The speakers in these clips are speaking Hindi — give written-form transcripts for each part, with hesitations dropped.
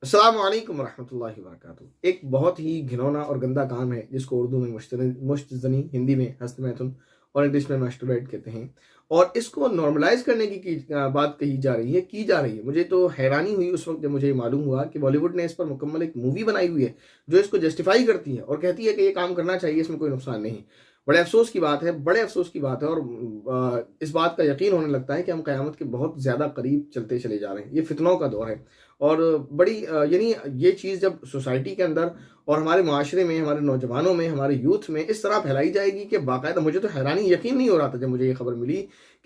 अस्सलाम वालेकुम रहमतुल्लाहि व बरकातुहू। एक बहुत ही घिनौना और गंदा काम है जिसको उर्दू में मुश्तज़नी, हिंदी में हस्तमैथुन और इंग्लिश में मास्टरबेट कहते हैं। और इसको नॉर्मलाइज करने की बात कही जा रही है, की जा रही है। मुझे तो हैरानी हुई उस वक्त जब मुझे मालूम हुआ कि बॉलीवुड ने इस पर मुकम्मल एक मूवी बनाई हुई है जो इसको जस्टिफाई करती है और कहती है कि ये काम करना चाहिए, इसमें कोई नुकसान नहीं। बड़े अफसोस की बात है, बड़े अफसोस की बात है। और इस बात का यकीन होने लगता है कि हम क़यामत के बहुत ज़्यादा करीब चलते चले जा रहे हैं। ये फितनों का दौर है। और बड़ी यानी ये चीज़ जब सोसाइटी के अंदर और हमारे माशरे में, हमारे नौजवानों में, हमारे यूथ में इस तरह फैलाई जाएगी कि बाकायदा, मुझे तो हैरानी, यकीन नहीं हो रहा था जब मुझे ये खबर मिली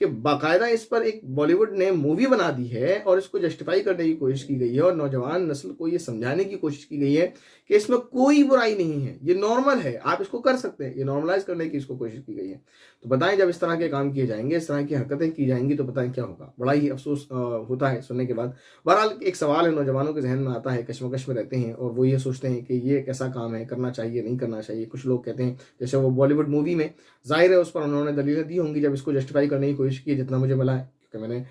कि बाकायदा इस पर एक बॉलीवुड ने मूवी बना दी है और इसको जस्टिफाई करने की कोशिश की गई है और नौजवान नस्ल को ये समझाने की कोशिश की गई है कि इसमें कोई बुराई नहीं है, ये नॉर्मल है, आप इसको कर सकते हैं। ये नॉर्मलाइज करने की इसको कोशिश की गई है। तो बताएं, जब इस तरह के काम किए जाएंगे, इस तरह की हरकतें की जाएंगी, तो बताएं क्या होगा। बड़ा ही अफसोस होता है सुनने के बाद। बहरहाल एक सवाल है, नौजवानों के जहन में आता है, कश्मकश में रहते हैं और वो ये सोचते हैं कि ये कैसा काम है, करना चाहिए नहीं करना चाहिए। कुछ लोग कहते हैं, जैसे वो बॉलीवुड मूवी में जाहिर है उस पर उन्होंने दलीलें दी होंगी जब इसको जस्टिफाई करने की कोशिश की, जितना मुझे मिला है, क्योंकि मैंने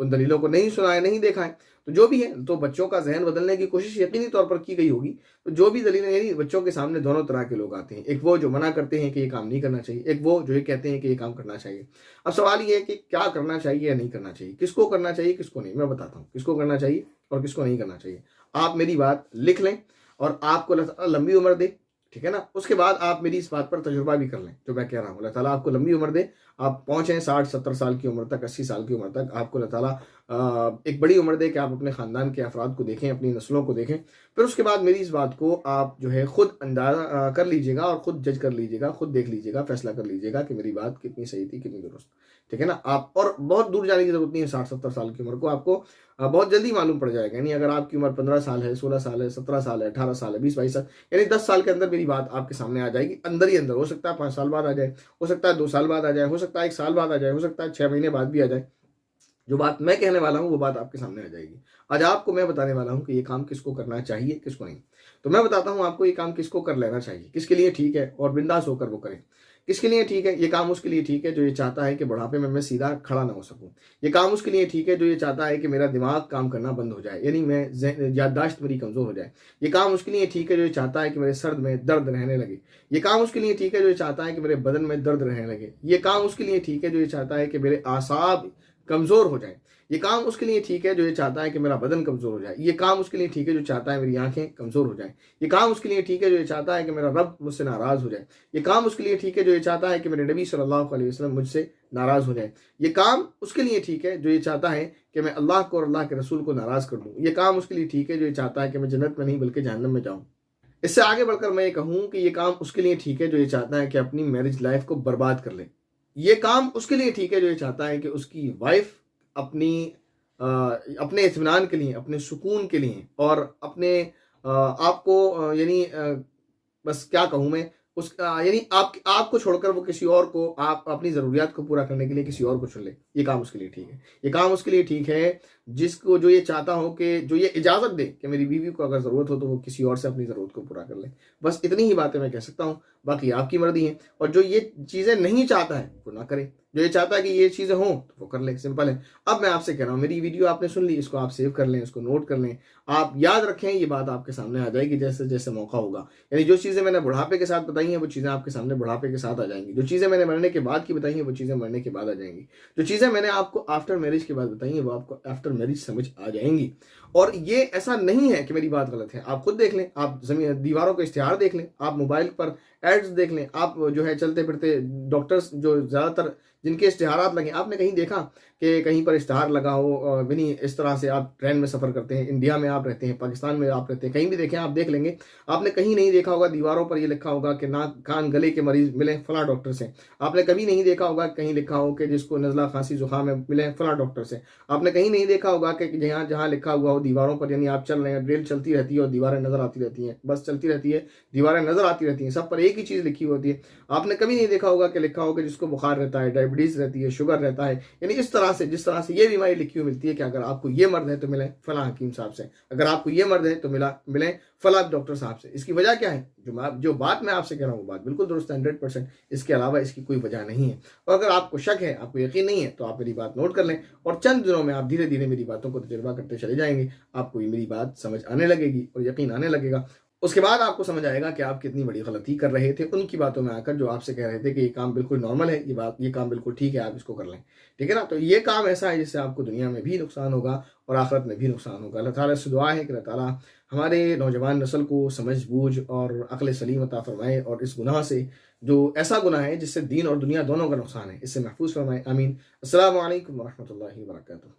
उन दलीलों को नहीं सुना है, नहीं देखा है। तो जो भी है, तो बच्चों का जहन बदलने की कोशिश यकीनी तौर पर की गई होगी। तो जो भी दलीलें, यानी बच्चों के सामने दोनों तरह के लोग आते हैं। एक वो जो मना करते हैं कि ये काम नहीं करना चाहिए, एक वो जो ये कहते हैं कि ये काम करना चाहिए। अब सवाल ये है कि क्या करना चाहिए या नहीं करना चाहिए, किसको करना चाहिए किसको नहीं। मैं बताता हूँ किसको करना चाहिए और किसको नहीं करना चाहिए। आप मेरी बात लिख लें और आपको अल्लाह ताला लंबी उम्र दे, ठीक है ना। उसके बाद आप मेरी इस बात पर तजुर्बा भी कर लें जो मैं कह रहा हूँ। अल्लाह ताला आपको लंबी उम्र दे, आप पहुँचें 60-70 साल की उम्र तक, 80 साल की उम्र तक। आपको अल्लाह ताला एक बड़ी उम्र दे कि आप अपने ख़ानदान के अफराद को देखें, अपनी नस्लों को देखें। फिर उसके बाद मेरी इस बात को आप जो है ख़ुद अंदाज़ा कर लीजिएगा और ख़ुद जज कर लीजिएगा, ख़ुद देख लीजिएगा, फैसला कर लीजिएगा कि मेरी बात कितनी सही थी, कितनी दुरुस्त, ठीक है ना। आप और बहुत दूर जाने की ज़रूरत नहीं है। 60-70 साल की उम्र को आपको बहुत जल्दी मालूम पड़ जाएगा। यानी अगर आपकी उम्र 15 साल है, 16 साल है, 17 साल है, 18 साल है, 20-22 साल, यानी 10 साल के अंदर मेरी बात आपके सामने आ जाएगी, अंदर ही अंदर। हो सकता है 5 साल बाद आ जाए, हो सकता है 2 साल बाद आ जाए, हो सकता है 1 साल बाद आ जाए, हो सकता है 6 महीने बाद भी आ जाए। जो बात मैं कहने वाला हूँ वो बात आपके सामने आ जाएगी। आज आपको मैं बताने वाला हूँ कि ये काम किसको करना चाहिए, किसको नहीं। तो मैं बताता हूँ आपको ये काम किसको कर लेना चाहिए, किसके लिए ठीक है और बिंदास होकर वो करें। किसके लिए ठीक है? ये काम उसके लिए ठीक है जो ये चाहता है कि बुढ़ापे में मैं सीधा खड़ा ना हो सकूं। ये काम उसके लिए ठीक है जो ये चाहता है कि मेरा दिमाग काम करना बंद हो जाए, यानी मैं याददाश्त मेरी कमज़ोर हो जाए। ये काम उसके लिए ठीक है जो ये चाहता है कि मेरे सर में दर्द रहने लगे। ये काम उसके लिए ठीक है जो ये चाहता है कि मेरे बदन में दर्द रहने लगे। ये काम उसके लिए ठीक है जो ये चाहता है कि मेरे आसाब कमज़ोर हो जाए। ये काम उसके लिए ठीक है जो ये चाहता है कि मेरा बदन कमज़ोर हो जाए। ये काम उसके लिए ठीक है जो चाहता है मेरी आंखें कमज़ोर हो जाएं। ये काम उसके लिए ठीक है जो ये चाहता है कि मेरा रब मुझसे नाराज़ हो जाए। ये काम उसके लिए ठीक है जो ये चाहता है कि मेरे नबी सल्लल्लाहु अलैहि वसल्लम मुझसे नाराज़ हो जाए। ये काम उसके लिए ठीक है जो ये चाहता है कि मैं अल्लाह को और अल्लाह के रसूल को नाराज़ कर दूँ। ये काम उसके लिए ठीक है जो ये चाहता है कि मैं जन्नत में नहीं बल्कि जहन्नम में जाऊँ। इससे आगे बढ़कर मैं ये कहूँ कि ये काम उसके लिए ठीक है जो ये चाहता है कि अपनी मैरिज लाइफ को बर्बाद कर ले। ये काम उसके लिए ठीक है जो ये चाहता है कि उसकी वाइफ अपने इत्मीनान के लिए, अपने सुकून के लिए और अपने आपको यानी बस क्या कहूँ मैं, यानी आपको छोड़कर वो किसी और को, आप अपनी ज़रूरियात को पूरा करने के लिए किसी और को चुन ले। ये काम उसके लिए ठीक है। ये काम उसके लिए ठीक है जिसको, जो ये चाहता हो कि, जो ये इजाज़त दे कि मेरी बीवी को अगर ज़रूरत हो तो वो किसी और से अपनी ज़रूरत को पूरा कर ले। बस इतनी ही बातें मैं कह सकता हूँ, बाकी आपकी मर्ज़ी है। और जो ये चीज़ें नहीं चाहता है वो ना करे, जो ये चाहता है कि ये चीज़ें हों तो वो कर ले, सिंपल है। अब मैं आपसे कह रहा हूँ, मेरी वीडियो आपने सुन ली, इसको आप सेव कर लें, इसको नोट कर लें, आप याद रखें। ये बात आपके सामने आ जाएगी जैसे जैसे मौका होगा। यानी जो चीज़ें मैंने बुढ़ापे के साथ बताई हैं वो चीज़ें आपके सामने बुढ़ापे के साथ आ जाएंगी। जो चीज़ें मैंने मरने के बाद की बताई हैं वो चीज़ें मरने के बाद आ जाएंगी। जो चीज़ें मैंने आपको आफ्टर मैरिज के बाद बताई हैं वो आपको आफ्टर मैरिज समझ आ जाएंगी। और ये ऐसा नहीं है कि मेरी बात गलत है। आप खुद देख लें, आप दीवारों के इश्तिहार देख लें, आप मोबाइल पर एड्स देख लें, आप जो है चलते फिरते डॉक्टर्स जो ज़्यादातर जिनके इश्तिहारात लगे, आपने कहीं देखा कि कहीं पर इश्तिहार लगा हो यानी इस तरह से आप ट्रेन में सफ़र करते हैं, इंडिया में आप रहते हैं, पाकिस्तान में आप रहते हैं, कहीं भी देखें आप देख लेंगे, आपने कहीं नहीं देखा होगा दीवारों पर ये लिखा होगा कि नाक कान गले के मरीज़ मिले फला डॉक्टर से। आपने कभी नहीं देखा होगा कहीं लिखा हो कि जिसको नज़ला खांसी जुकाम है मिले फला डॉक्टर से। आपने कहीं नहीं देखा होगा कि जहाँ जहाँ लिखा हुआ हो दीवारों पर, यानी आप चल रहे हैं, रेल चलती रहती है और दीवारें नज़र आती रहती हैं, बस चलती रहती है, दीवारें नज़र आती रहती हैं, सब पर एक ही चीज़ लिखी होती है। आपने कभी नहीं देखा होगा कि लिखा होगा जिसको बुखार रहता है, डायबिटीज़ रहती है, शुगर रहता है, यानी इस तरह तरह से, जिस तरह से ये बीमारी लिखी हुई मिलती है कि अगर आपको ये मर्द है तो मिलें फला हकीम साहब से, अगर आपको ये मर्द है तो मिलें फला डॉक्टर साहब से। इसकी वजह क्या है? जो बात मैं आपसे कह रहा हूँ वो बात बिल्कुल दुरुस्त है 100%। इसके अलावा इसकी कोई वजह नहीं है। और अगर आपको शक है, आपको यकीन नहीं है, तो आप मेरी बात नोट कर लें और चंद दिनों में आप धीरे धीरे मेरी बातों को तजुर्बा करते चले जाएंगे। आपको ये मेरी बात समझ आने लगेगी और यकीन आने लगेगा। उसके बाद आपको समझ आएगा कि आप कितनी बड़ी गलती कर रहे थे उनकी बातों में आकर, जो आपसे कह रहे थे कि ये काम बिल्कुल नॉर्मल है, ये काम बिल्कुल ठीक है, आप इसको कर लें। ठीक है ना? तो ये काम ऐसा है जिससे आपको दुनिया में भी नुकसान होगा और आखिरत में भी नुकसान होगा। अल्लाह ताला से दुआ है कि अल्लाह ताला हमारे नौजवान नस्ल को समझ बूझ और अक्ल सलीम अता फरमाए और इस गुनाह से, जो ऐसा गुनाह है जिससे दीन और दुनिया दोनों का नुकसान है, इससे महफूज फरमाए। आमीन। अस्सलामु अलैकुम वरहमतुल्लाहि वबरकातुहू।